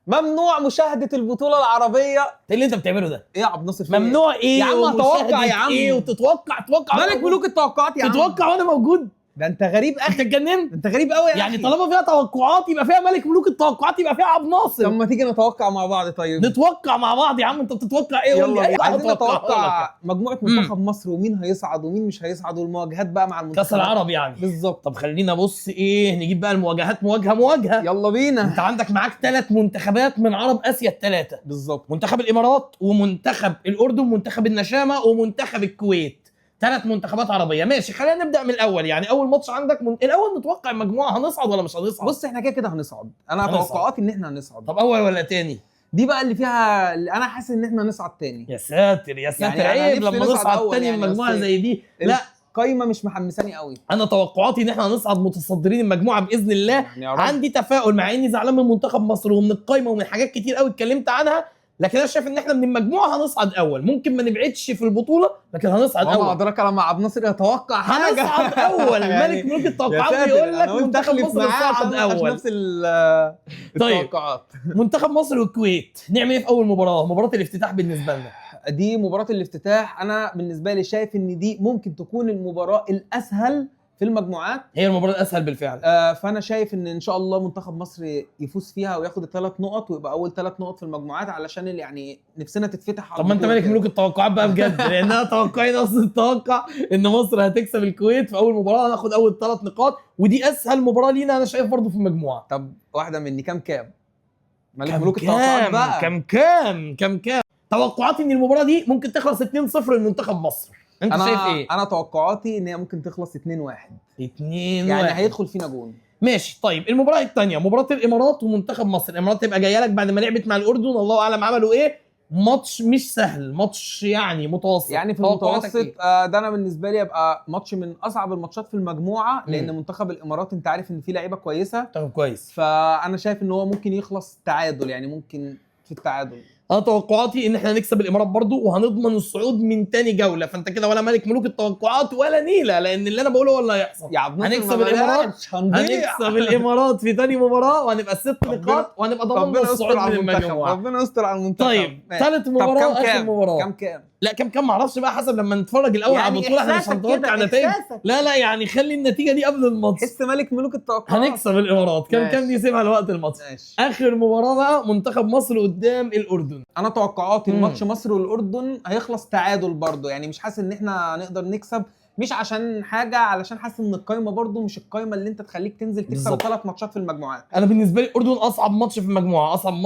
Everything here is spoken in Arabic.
ممنوع مشاهده البطوله العربيه. ايه اللي انت بتعمله ده؟ ايه يا عبد الناصر؟ ممنوع ايه يا عم اتوقع يا عم. ايه وتتوقع ملك ملوك التوقعات يا عم. تتوقع وانا موجود؟ ده انت غريب انت اخي. اتجننت؟ انت غريب قوي يا يعني أخي. طالما فيها توقعات يبقى فيها ملك ملوك التوقعات، يبقى فيها عبد طب ناصر. ما تيجي نتوقع مع بعض طيب. نتوقع مع بعض يا عم. انت بتتوقع ايه؟ قول لي يلا اي حاجه عايزين اتوقعها نتوقع لك. مجموعه منتخب مصر ومين هيصعد ومين مش هيصعد والمواجهات بقى مع المنتخب كاس العرب يعني. بالظبط. طب خلينا بص ايه، نجيب بقى المواجهات مواجهه. يلا بينا. انت عندك معاك 3 منتخبات من عرب اسيا الثلاثه. بالظبط. منتخب الامارات ومنتخب الاردن ومنتخب النشامه ومنتخب الكويت. 3 منتخبات عربيه. ماشي، خلينا نبدا من الاول. يعني اول ماتش عندك الاول نتوقع المجموعه هنصعد ولا مش هنصعد؟ بص احنا كده هنصعد. انا هنصعد. توقعاتي ان احنا هنصعد. طب اول ولا تاني؟ دي بقى اللي فيها اللي انا حاسس ان احنا هنصعد تاني. يا ساتر يا ساتر، يعني أنا عيب نفسي لما نصعد نصعد أول تاني يعني، المجموعه بس زي دي. لا القايمه مش محمساني قوي. انا توقعاتي ان احنا هنصعد متصدرين المجموعه باذن الله. يعني يا رب. عندي تفاؤل مع اني زعلان من منتخب مصر ومن القايمه ومن حاجات كتير قوي اتكلمت عنها، لكن انا شايف ان احنا من المجموعه هنصعد اول. ممكن ما نبعدش في البطوله لكن هنصعد وما اول. ادراك لما عبد الناصر يتوقع حاجه. هنصعد اول. يعني ملك ملوك يا التوقعات ساتر، بيقول أنا لك قلت منتخب أخلف مصر معاه صعد عشان اول. نفس طيب. التوقعات. منتخب مصر والكويت نعمل ايه في اول مباراه الافتتاح بالنسبه لنا؟ دي مباراة الافتتاح. أنا بالنسبة لي شايف إن دي ممكن تكون المباراة الأسهل في المجموعات. هي المباراه الاسهل بالفعل. فأنا شايف إن شاء الله منتخب مصر يفوز فيها وياخد ال3 نقط ويبقى أول 3 نقط في المجموعات علشان يعني نفسنا تتفتح. طب ما انت مالك ملوك التوقعات بقى بجد، لان انا توقعي اصلا التوقع ان مصر هتكسب الكويت في اول مباراه، هناخد اول 3 نقاط، ودي اسهل مباراه لينا انا شايف برضو في المجموعه. طب واحدة مني كام؟ مالك ملوك التوقعات بقى. كام توقعاتي ان المباراه دي ممكن تخلص 2-0 لمنتخب مصر. انت شايف ايه؟ انا توقعاتي ان هي ممكن تخلص 2-1. 2-1 يعني هيدخل فينا جون. ماشي. طيب المباراه الثانيه مباراه الامارات ومنتخب مصر. الامارات تبقى جايه لك بعد ما لعبت مع الاردن، الله اعلم عملوا ايه. ماتش مش سهل، ماتش يعني متوسط. يعني في توقعاتك المتوسط ده انا بالنسبه لي يبقى ماتش من اصعب الماتشات في المجموعه، لان منتخب الامارات انت عارف ان فيه لعيبه كويسه. طب كويس. فانا شايف ان هو ممكن يخلص تعادل، يعني ممكن في التعادل. انا توقعاتي ان احنا هنكسب الامارات برضو وهنضمن الصعود من تاني جوله. فانت كده ولا ملك ملوك التوقعات ولا نيله، لان اللي انا بقوله هو اللي هيحصل. يا عبد هنكسب الامارات. هنكسب الامارات في تاني مباراه وهنبقى 6 نقاط وهنبقى ضمننا الصعود من المجموعه. ربنا يستر على المنتخب. طيب ثالث مباراه اخر مباراه. كام؟ لا كام معرفش بقى، حسب لما نتفرج الاول يعني على البطوله. احنا مش هنتوقع نتائج. لا يعني خلي النتيجه دي قبل الماتش. حس ملك ملوك التوقعات. هنكسب الامارات. كام دي سيبها لوقت الماتش. اخر مباراه بقى منتخب مصر قدام الاردن. انا توقعاتي الماتش مصر والاردن هيخلص تعادل برضو. يعني مش حاسس ان احنا نقدر نكسب، مش عشان حاجه، علشان حاسس ان القايمه برضو مش القايمه اللي انت تخليك تنزل تكسب 3 ماتشات في المجموعات. انا بالنسبه لي الاردن اصعب ماتش في المجموعه، اصعب